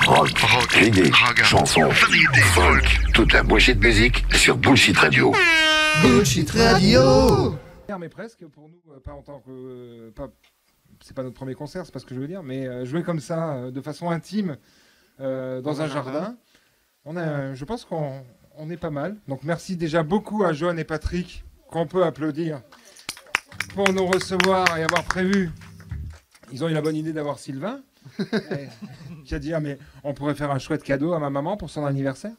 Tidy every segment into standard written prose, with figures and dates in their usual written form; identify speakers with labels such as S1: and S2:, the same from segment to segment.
S1: rock, reggae, chansons, folk, toute la bullshit musique sur Bullshit Radio.
S2: Bullshit Radio.
S3: Mais presque pour nous, pas en tant que... c'est pas notre premier concert, c'est pas ce que je veux dire, mais jouer comme ça, de façon intime, dans un jardin, je pense qu'on est pas mal. Donc merci déjà beaucoup à Johan et Patrick, qu'on peut applaudir, pour nous recevoir et avoir prévu. Ils ont eu la bonne idée d'avoir Sylvain, qui a dit mais on pourrait faire un chouette cadeau à ma maman pour son anniversaire.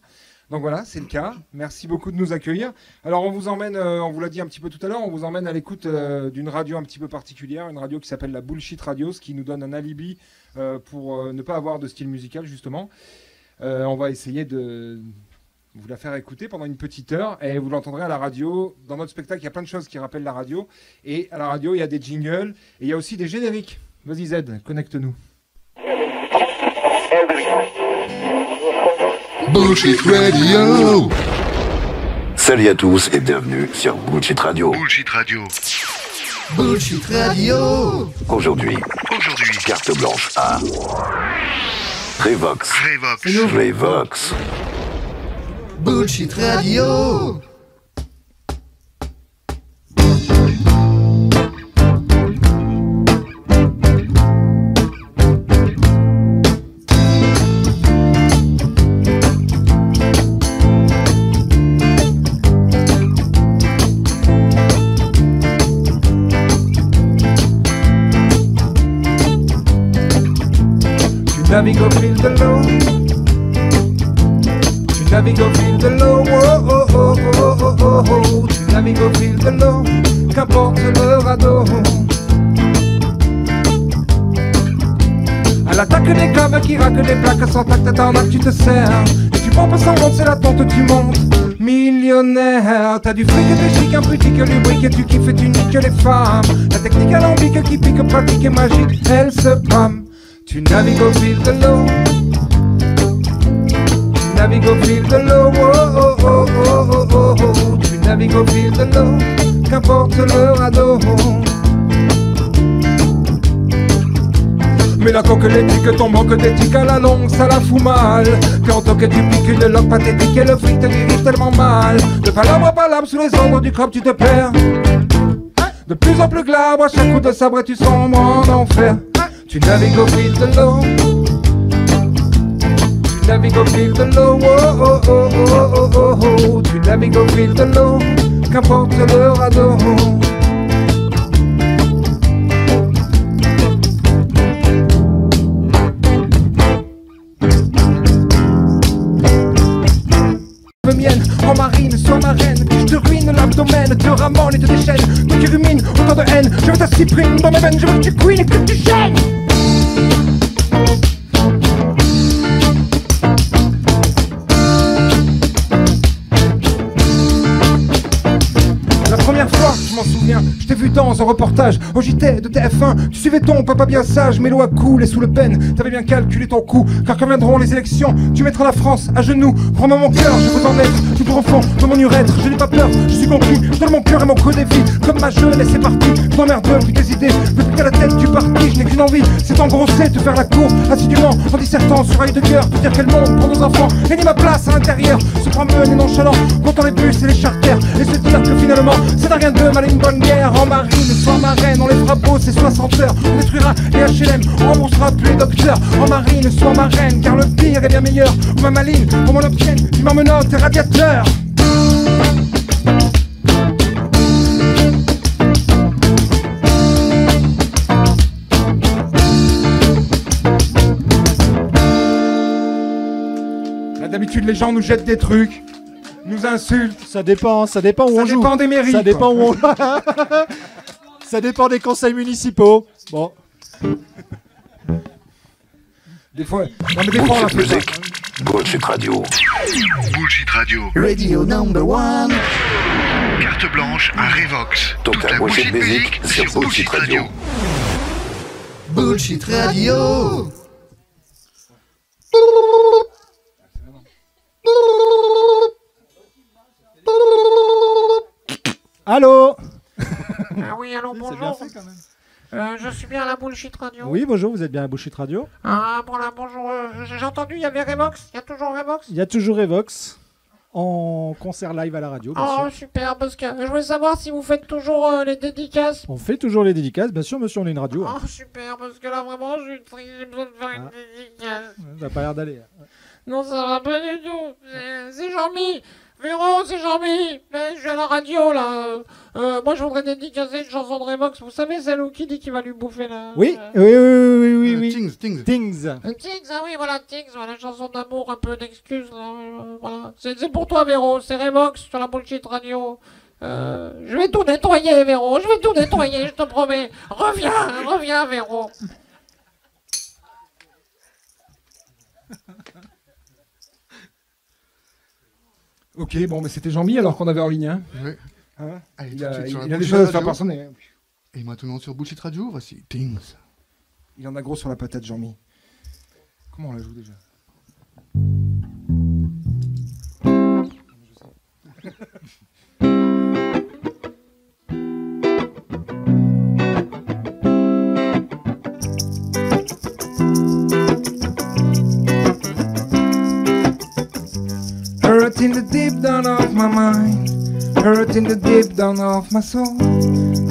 S3: Donc voilà, c'est le cas. Merci beaucoup de nous accueillir. Alors on vous emmène, on vous l'a dit un petit peu tout à l'heure, on vous emmène à l'écoute d'une radio un petit peu particulière, une radio qui s'appelle la Bullshit Radio, ce qui nous donne un alibi pour ne pas avoir de style musical justement. On va essayer de vous la faire écouter pendant une petite heure et vous l'entendrez à la radio. Dans notre spectacle, il y a plein de choses qui rappellent la radio. Et à la radio, il y a des jingles et il y a aussi des génériques. Vas-y Z, connecte-nous.
S2: Bullshit Radio.
S1: Salut à tous et bienvenue sur Bullshit Radio.
S4: Bullshit Radio.
S2: Bullshit Radio.
S1: Aujourd'hui, carte blanche à Revox. Revox.
S2: Bullshit Radio.
S3: Navigues au fil de l'eau. Tu navigues au fil de l'eau. Oh, oh, oh, oh, oh, oh, oh. Tu navigues au fil de l'eau. Qu'importe le radeau. À l'attaque des câbles qui raquent des plaques sans tact, t'en as, tu te sers. Et tu pompes sans honte, c'est la tente, tu montes. Millionnaire, t'as du fric et des chic, un petit que lubrique et tu kiffes et tu niques les femmes. La technique alambique qui pique, pratique et magique, elle se pâme. Tu navigues au fil de l'eau. Tu navigues au fil de l'eau. Oh, oh, oh, oh, oh, oh, oh. Tu navigues au fil de l'eau. Qu'importe le radeau. Mais la coque l'éthique, ton manque d'éthique à la longue, ça la fout mal. Quand que tu piques une loque pathétique et le fric te dirige tellement mal. De palabre à palabre sous les ordres du crop tu te perds. De plus en plus glabre, à chaque coup de sabre tu sombres en enfer. Tu navigues au fil de l'eau. Tu navigues au fil de l'eau. Oh, oh, oh, oh, oh, oh, oh. Tu navigues au fil de l'eau. Qu'importe le radeau. Mienne, en marine, sois ma reine. Je te ruine l'abdomen, te ramène et te déchaîne. Toi qui rumines autant de haine, je veux ta cyprine dans mes veines. Je veux que tu couines et que tu chaînes. La première fois, je m'en souviens, je t'ai vu dans un reportage au JT de TF1. Tu suivais ton papa bien sage, mais l'eau a coulé sous le pen. T'avais bien calculé ton coup, car quand viendront les élections, tu mettras la France à genoux. Prends-moi mon cœur, je veux en être tout profond dans mon urètre. Je n'ai pas peur, je suis conquis, je donne mon cœur et mon code de vie. Comme ma jeunesse c'est parti, je m'emmerde plus tes idées. Depuis qu'à la tête du parti, je n'ai qu'une envie, c'est d'engrosser, te faire la cour assidûment, en dissertant sur rail de cœur, te dire quel monde pour nos enfants. Gagner ma place à l'intérieur, se promener nonchalant, comptant les bus et les charters, et se dire que finalement, c'est rien de mal à une bonne guerre. En marine, sois ma reine, on les fera beau, c'est 60 heures. On détruira les HLM, on remboursera plus les docteurs. En marine, sois ma reine, car le pire est bien meilleur. Ou ma maline, pour m'en obtienne, tu m'emmenotes tes radiateurs. Là, d'habitude, les gens nous jettent des trucs, nous insultent.
S5: Ça dépend où on joue.
S3: Ça dépend des mairies.
S5: Ça dépend où on Ça dépend des conseils municipaux. Bon.
S3: Des fois, non mais des fois on la fait
S1: Musique.
S3: pas.
S1: Bullshit Radio.
S4: Bullshit Radio.
S2: Radio number one.
S4: Carte blanche à Revox.
S1: Toute la bullshit musique sur Bullshit Radio.
S2: Bullshit Radio.
S5: Allô.
S3: Ah oui, allô, bonjour.
S5: C'est bien fait quand même.
S6: Je suis bien à la Bullshit Radio.
S5: Oui, bonjour, vous êtes bien à Bullshit Radio.
S6: Ah, voilà, bonjour. J'ai entendu, il y avait Revox. Il y a toujours Revox.
S5: Il y a toujours Evox en concert live à la radio, bien
S6: Oh,
S5: sûr.
S6: super, parce que je voulais savoir si vous faites toujours les dédicaces.
S5: On fait toujours les dédicaces, bien sûr, monsieur, on est une radio.
S6: Oh, super, parce que là, vraiment, j'ai besoin de faire une dédicace.
S5: Ça n'a pas l'air d'aller.
S6: Non, ça va pas du tout. C'est Jean-Mi. Véro, c'est Jean-Mi. Je suis à la radio, là. Moi, je voudrais dédicacer une chanson de Revox. Vous savez, celle où qui dit qu'il va lui bouffer, là
S5: Oui, oui.
S2: Things.
S5: Things.
S6: Tix, ah oui, voilà, Tix, voilà, chanson d'amour, un peu d'excuses, là, voilà. C'est pour toi, Véro, c'est Revox sur la Bullshit Radio. Je vais tout nettoyer, Véro, je vais tout nettoyer, je te promets. Reviens, Véro.
S3: Ok, bon, mais c'était Jean-Mi alors qu'on avait en ligne. Hein.
S2: Ouais.
S3: Hein
S2: Allez,
S3: il
S2: tout de
S3: a,
S2: suite sur la
S3: il a des
S2: Bullshit
S3: choses à se faire
S2: Radio.
S3: par son nez.
S2: Et maintenant sur Bullshit Radio, voici Things.
S3: Il en a gros sur la patate, Jean-Mi. Comment on la joue déjà? Hurt in the deep down of my mind, hurt in the deep down of my soul.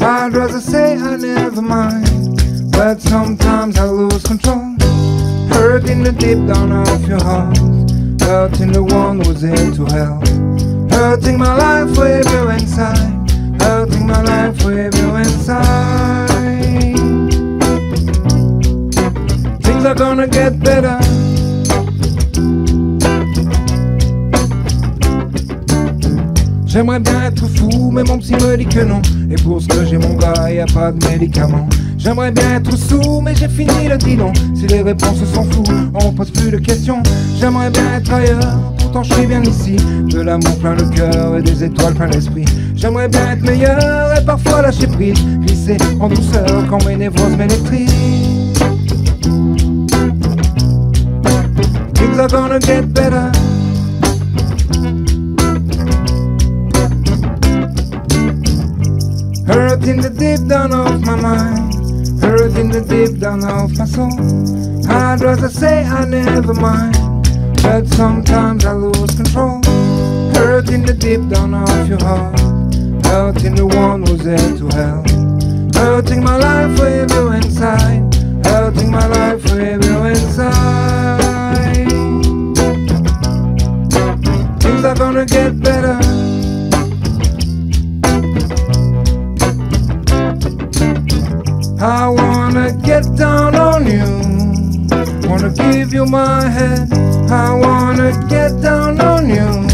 S3: I'd rather say I never mind, but sometimes I lose control. Hurt in the deep down of your heart, hurting the one who's here to help. Hurting my life with you inside, hurting my life with you inside. Things are gonna get better. J'aimerais bien être fou, mais mon psy me dit que non. Et pour ce que j'ai mon gars, y a pas de médicaments. J'aimerais bien être sous, mais j'ai fini le dilon. Si les réponses sont floues, on pose plus de questions. J'aimerais bien être ailleurs, pourtant je suis bien ici. De l'amour plein le cœur et des étoiles plein l'esprit. J'aimerais bien être meilleur et parfois lâcher prise. Glisser en douceur quand mes névroses m'électrisent. Things are gonna get better. Hurt in the deep down of my mind, hurt in the deep down of my soul. I'd rather say I never mind, but sometimes I lose control. Hurt in the deep down of your heart, hurting the one who's there to help. Hurting my life with you inside, hurting my life with you inside. Things are gonna get better. I wanna get down on you, wanna give you my head. I wanna get down on you,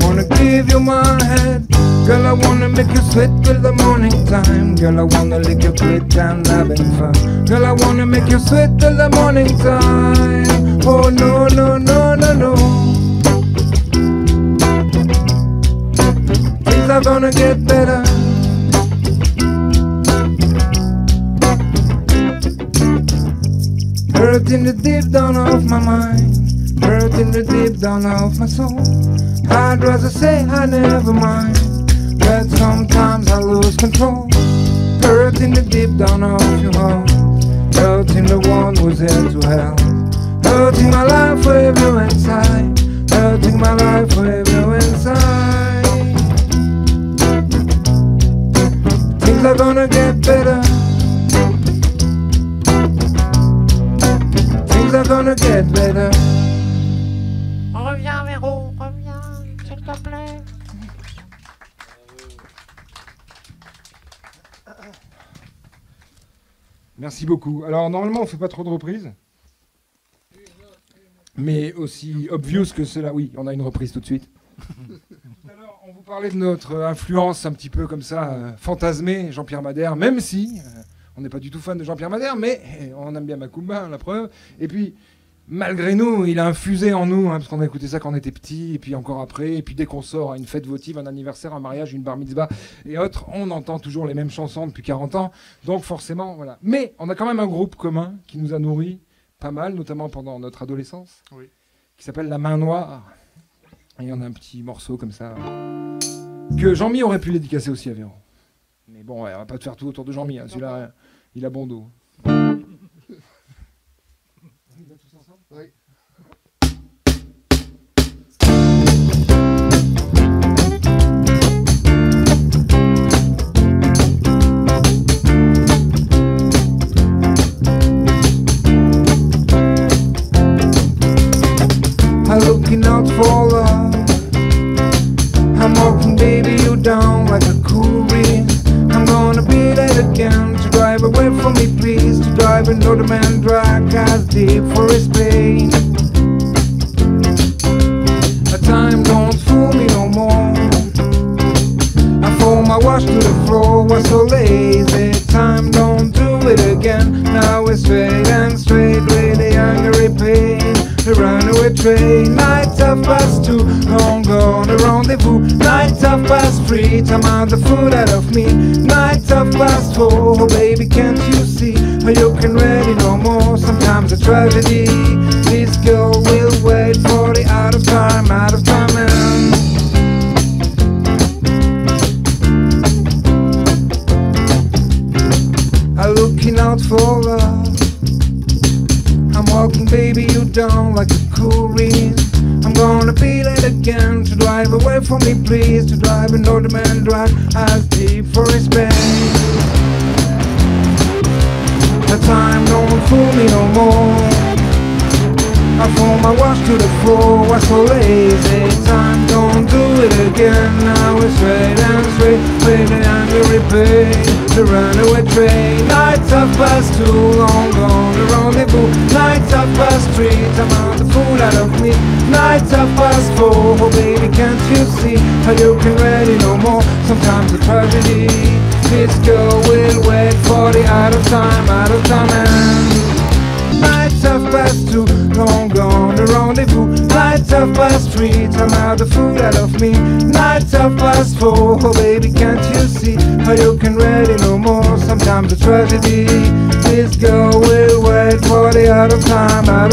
S3: wanna give you my head. Girl, I wanna make you sweat till the morning time. Girl, I wanna lick your clit and having fun. Girl, I wanna make you sweat till the morning time. Oh no, no, no, no, no. Things are gonna get better. Hurt in the deep down of my mind, hurt in the deep down of my soul. I'd rather say I never mind, but sometimes I lose control. Hurt in the deep down of your heart, hurting the one who's there to help. Hurting my life with you inside, hurting my life with you inside. Things are gonna get better. Things are gonna get better.
S6: Reviens, Véro, reviens, s'il te plaît.
S3: Merci beaucoup. Alors, normalement, on fait pas trop de reprises. Mais aussi obvious que cela, oui, on a une reprise tout de suite. Alors, on vous parlait de notre influence un petit peu comme ça, fantasmée, Jean-Pierre Madère, même si on n'est pas du tout fan de Jean-Pierre Madère, mais on aime bien Macumba, la preuve. Et puis, malgré nous, il a infusé en nous, parce qu'on a écouté ça quand on était petit, et puis encore après, et puis dès qu'on sort à une fête votive, un anniversaire, un mariage, une bar mitzvah et autres, on entend toujours les mêmes chansons depuis 40 ans, donc forcément, voilà. Mais on a quand même un groupe commun qui nous a nourris pas mal, notamment pendant notre adolescence, qui s'appelle La Main Noire. Et on a un petit morceau comme ça, que Jean-Mi aurait pu dédicacer aussi à Véro. Mais bon, ouais, on va pas te faire tout autour de Jean-Mi, hein, celui-là, Il a bon dos.
S2: Oui.
S3: I'm looking out for love. I'm walking, baby, you down like a cool breeze. I'm gonna be late again to drive away from me, please. To drive another man dry, as deep for his pain. A time don't fool me no more. I throw my wash to the floor, was so lazy. Time don't do it again. Now we're straight and straight with the angry pain. The runaway train, night 2:30, long gone the rendezvous. Night 3:30, time out the food out of me. Night 4:30, baby, can't you see? You can ready no more, sometimes a tragedy. This girl will wait for the out of time man. I'm looking out for love. I'm walking, baby, you down like a cool breeze. I'm gonna be late again to drive away from me, please. To drive another man dry, as deep for his pain. The time don't fool me no more. I throw my wash to the floor, was so lazy. Time don't do it again. Now we're straight and straight with an angry pain. The runaway train. Night 2:30, long gone the rendezvous. Night 3:30, time out the fool out of me. Night 4:30, oh baby, can't you see how you can ready no more? Sometimes a tragedy. This girl will wait for the out of time man. Night 2:30, long gone the rendezvous. Night 3:30, time out the food out of me. Night 4:30, oh baby, can't you see how you can ready no more? Sometimes a tragedy. This girl will wait for the out of time man.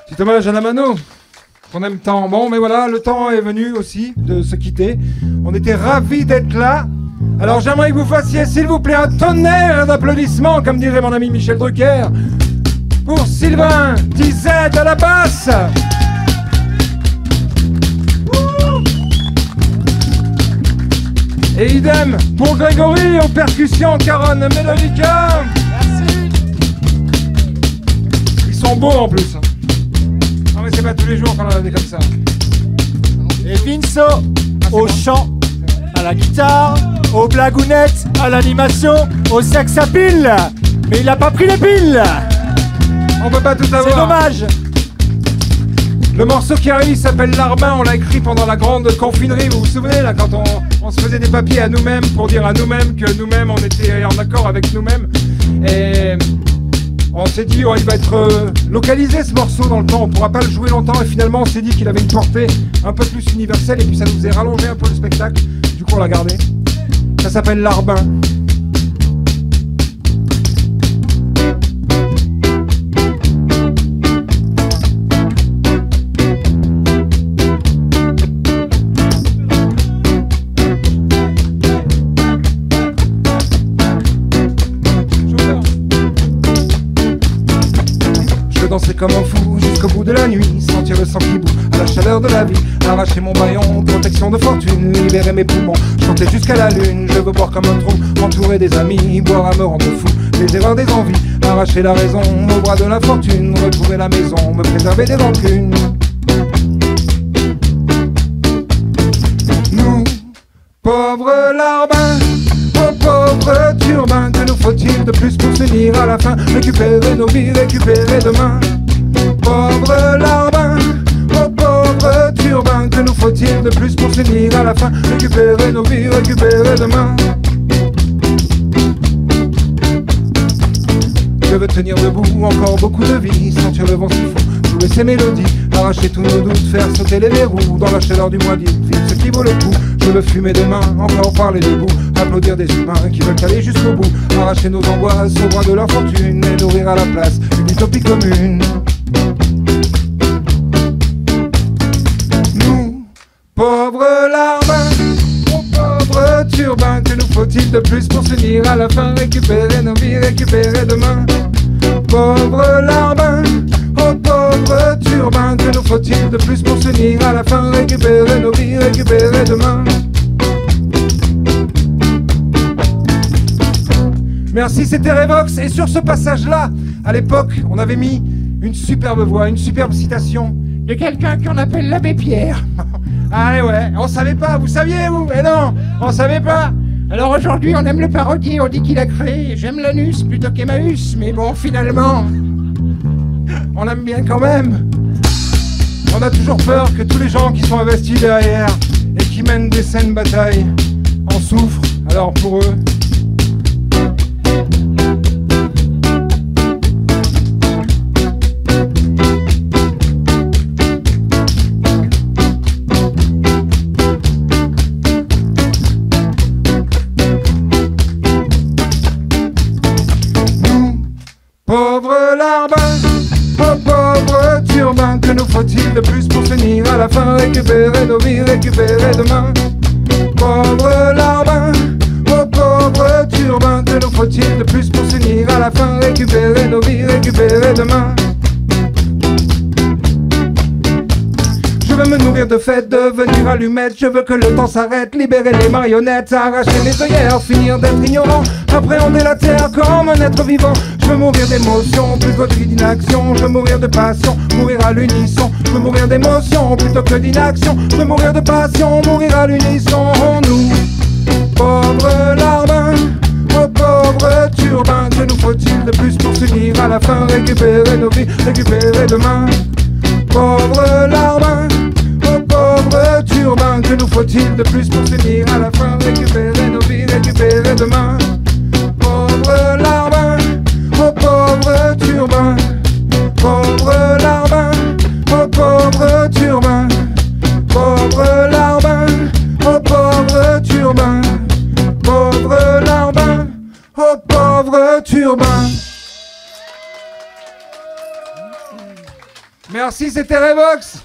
S3: Petit hommage à la mano, qu'on aime tant. Bon, mais voilà, le temps est venu aussi de se quitter. On était ravis d'être là. Alors j'aimerais que vous fassiez, s'il vous plaît, un tonnerre d'applaudissements, comme dirait mon ami Michel Drucker, pour Sylvain Tizet à la basse. Et idem pour Grégory aux percussions, Caron Melodica. Merci. Ils sont beaux en plus. Non mais c'est pas tous les jours qu'on en a des comme ça.
S5: Et Vinso au chant, à la guitare, aux blagounettes, à l'animation, au sex à pile. Mais il a pas pris les piles.
S3: On peut pas tout avoir.
S5: C'est dommage.
S3: Le morceau qui arrive s'appelle Larbin, on l'a écrit pendant la grande confinerie, vous vous souvenez là, quand on se faisait des papiers à nous-mêmes pour dire à nous-mêmes que nous-mêmes on était en accord avec nous-mêmes. Et on s'est dit il va être localisé ce morceau dans le temps, on pourra pas le jouer longtemps, et finalement on s'est dit qu'il avait une portée un peu plus universelle et puis ça nous faisait rallonger un peu le spectacle, du coup on l'a gardé. Ça s'appelle Larbin. Danser comme un fou jusqu'au bout de la nuit, sentir le sang qui bout à la chaleur de la vie, arracher mon baillon, protection de fortune, libérer mes poumons, chanter jusqu'à la lune. Je veux boire comme un trou, entouré des amis, boire à me rendre fou, les erreurs des envies, arracher la raison au bras de la fortune, retrouver la maison, me préserver des rancunes. Nous, pauvres larbins, oh pauvres turbins, que nous faut-il de plus pour s'unir à la fin, récupérer nos vies, récupérer demain. Pauvres larbins, oh pauvres turbins, que nous faut-il de plus pour s'unir à la fin, récupérer nos vies, récupérer demain. Je veux tenir debout, encore beaucoup de vie, sentir le vent s'il faut, jouer ces mélodies, arracher tous nos doutes, faire sauter les verrous, dans la chaleur du mois d'août, vivre ce qui vaut le coup. Je je veux fumer demain, encore parler debout, applaudir des humains qui veulent aller jusqu'au bout, arracher nos angoisses au bras de leur fortune et nourrir à la place une utopie commune. Nous, pauvres larbins, oh pauvres turbins, que nous faut-il de plus pour s'unir à la fin, récupérer nos vies, récupérer demain. Pauvres larbins, oh pauvres turbins, que nous faut-il de plus pour s'unir à la fin, récupérer nos vies, récupérer demain. Merci, c'était Revox. Et sur ce passage-là, à l'époque, on avait mis une superbe voix, une superbe citation de quelqu'un qu'on appelle l'abbé Pierre. Ah ouais, on savait pas, vous saviez vous? Mais non, on savait pas. Alors aujourd'hui, on aime le parodier, on dit qu'il a créé J'aime l'anus plutôt qu'Emmaüs, mais bon, finalement, on aime bien quand même. On a toujours peur que tous les gens qui sont investis derrière et qui mènent des saines batailles en souffrent. Alors pour eux, pauvres larbins, oh pauvres turbins, que nous faut-il de plus pour s'unir à la fin, récupérer nos vies, récupérer demain. Pauvres larbins, oh pauvres turbins, que nous faut-il de plus pour s'unir à la fin, récupérer nos vies, récupérer demain. Je veux me nourrir de fêtes, devenir allumette. Je veux que le temps s'arrête, libérer les marionnettes, arracher les œillères, finir d'être ignorant, appréhender la terre comme un être vivant. Je veux mourir d'émotion plutôt que d'inaction. Je veux mourir de passion, mourir à l'unisson. Je veux mourir d'émotion plutôt que d'inaction. Je veux mourir de passion, mourir à l'unisson. Nous, pauvres larbins, oh pauvres turbins, que nous faut-il de plus pour s'unir à la fin, récupérer nos vies, récupérer demain. Pauvres larbins, oh pauvres turbins, que nous faut-il de plus pour s'unir à la fin, récupérer nos vies, récupérer demain. Pauvres larbins, oh pauvres turbins, pauvres larbins, oh pauvres turbins, pauvres larbins, oh pauvres turbins, pauvres larbins, oh pauvres turbins. Merci, c'était Revox.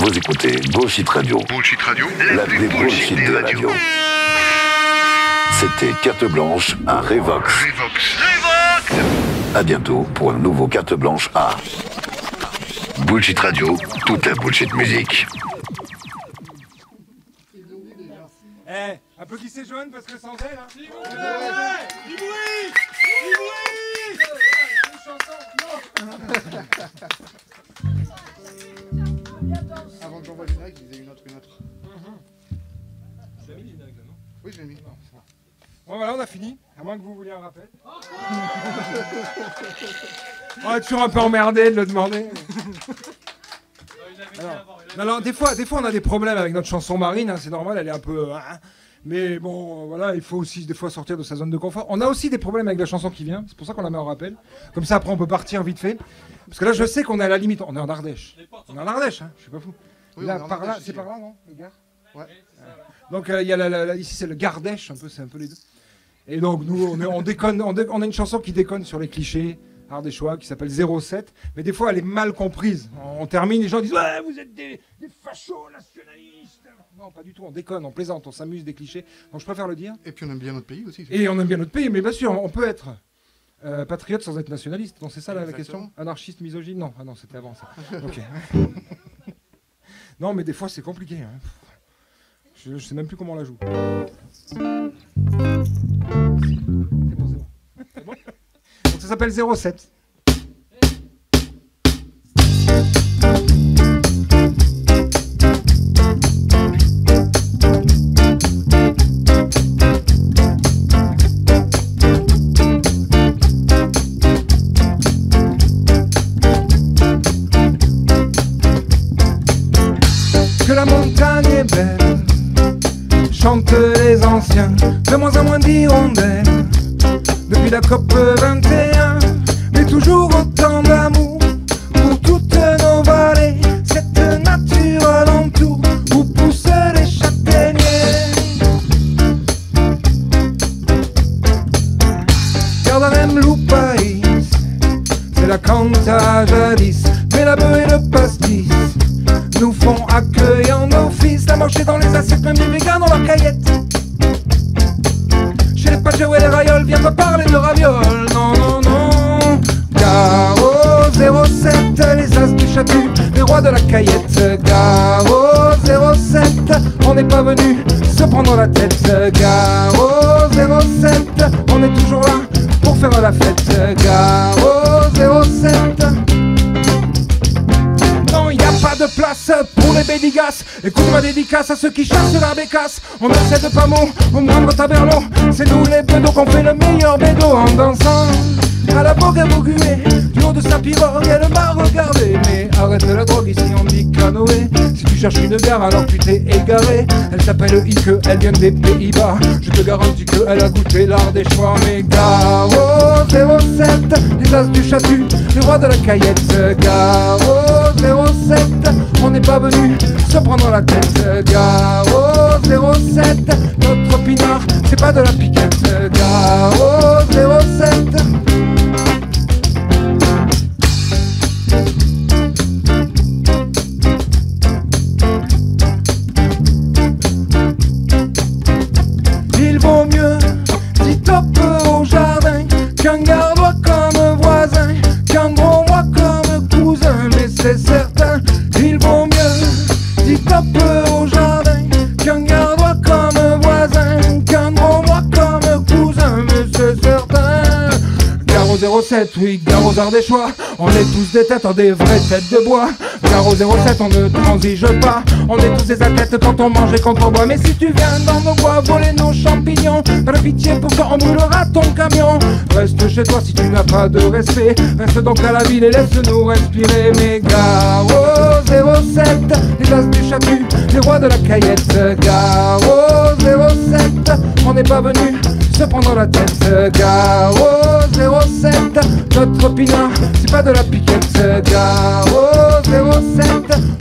S1: Vous écoutez Bullshit Radio.
S4: Bullshit Radio,
S1: La plus bullshit des radios. C'était Carte Blanche à Revox.
S4: Revox.
S1: À bientôt pour un nouveau Carte Blanche à Bullshit Radio, toute la bullshit musique.
S3: Applaudissez Joanne parce que sans elle, hein.
S2: Avant que j'envoie le générique, il faisait une autre.
S3: Tu l'as mis générique là, non?
S2: Oui, je l'ai mis.
S3: Bon voilà, on a fini, à moins que vous vouliez un rappel. On est toujours un peu emmerdé de le demander. Alors, des fois on a des problèmes avec notre chanson Marine, hein, c'est normal, elle est un peu... mais bon, voilà, il faut aussi des fois sortir de sa zone de confort. On a aussi des problèmes avec la chanson qui vient, c'est pour ça qu'on la met en rappel. Comme ça, après, on peut partir vite fait. Parce que là, je sais qu'on est à la limite. On est en Ardèche. On est en Ardèche, hein, je suis pas fou.
S2: Oui,
S3: là, par là, c'est par là, non, le Gard? Ouais. Donc, il y a ici, c'est le Gardèche, c'est un peu les deux. Et donc, nous, on déconne, on a une chanson qui déconne sur les clichés ardéchois, qui s'appelle 07. Mais des fois, elle est mal comprise. On termine, les gens disent « Ouais, vous êtes des fachos nationalistes !» Non, pas du tout, on déconne, on plaisante, on s'amuse des clichés. Donc, je préfère le dire.
S2: Et puis, on aime bien notre pays aussi.
S3: Et on aime bien notre pays, mais bien sûr, on peut être patriote sans être nationaliste. Donc, c'est ça la question? Anarchiste, misogyne? Non, ah non, c'était avant ça. Ok. Non, mais des fois, c'est compliqué. Hein. Je sais même plus comment on la joue. C'est bon, c'est bon. C'est bon. Donc ça s'appelle 07. Que la montagne est belle, chantent les anciens, de moins en moins d'hirondelles, depuis la COP 21, mais toujours autant d'amour pour toutes nos vallées, cette nature alentour, où même loupaïs. C'est la canta jadis, mais la beuh et le pastis nous font accueillir nos fils. La marcher dans les assiettes, même les végans dans leurs caillettes. Chez les Pajou et les Rayoles, viens pas parler de ravioles, non, non, non. Garo 07, les as du chatu, les rois de la caillette. Garo 07, on n'est pas venu se prendre la tête. Garo 07, on est toujours là pour faire la fête. Garo 07. Non, y a pas de place pour les bédigas. Écoute ma dédicace à ceux qui chassent la bécasse. On essaie de pas mot au moindre taberneau. C'est nous les bédos qu'on fait le meilleur bédo en dansant à la bogue à boguer. Du haut de sa pirogue, elle m'a regardé. Mais arrête la drogue, ici on dit canoë. Si tu cherches une gare, alors tu t'es égaré. Elle s'appelle Ike, elle vient des Pays-Bas. Je te garantis qu'elle a goûté l'art des choix. Mais Garo 07, les as du chatu, les rois de la caillette. Garo 07, on n'est pas venu se prendre la tête. Garo 07, notre pinard, c'est pas de la piquette. Garo 07. Il vaut mieux, dit top au jardin, qu'un gardois comme voisin, qu'un gros moi comme cousin, mais c'est certain. Il vaut mieux, dit top au jardin, qu'un gardois comme voisin, qu'un gros moi comme cousin, mais c'est certain. Garo 07, oui, Garo ardéchois, on est tous des têtes, des vraies têtes de bois. Garo 07, on ne transige pas, on est tous des athlètes quand on mange et quand on boit. Mais si tu viens dans nos bois voler nos champignons, pas de pitié pour quand on brûlera ton camion. Reste chez toi si tu n'as pas de respect, reste donc à la ville et laisse-nous respirer. Mais Garo 07, les as du chatu, les rois de la caillette. Garo 07, on n'est pas venu se prendre la tête. Garo 07, notre pinard, c'est pas de la piquette. Garo 07,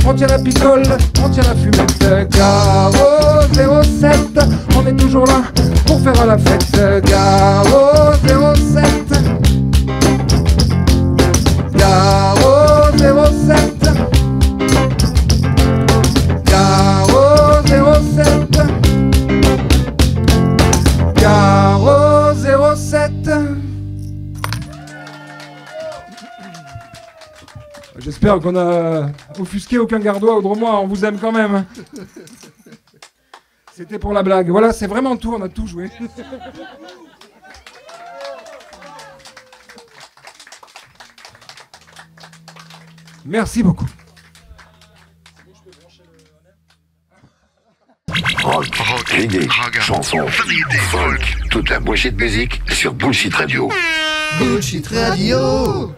S3: on tient la picole, on tient la fumette. Garo 07, on est toujours là pour faire la fête. Garo 07, Garo 07, Garo 07, Garo 07. J'espère qu'on a offusqué aucun gardois au Dromois, on vous aime quand même. C'était pour la blague. Voilà, c'est vraiment tout, on a tout joué. Merci beaucoup.
S1: Rock, reggae, chanson, folk, toute la bouchée de musique sur Bullshit Radio.
S2: Bullshit Radio.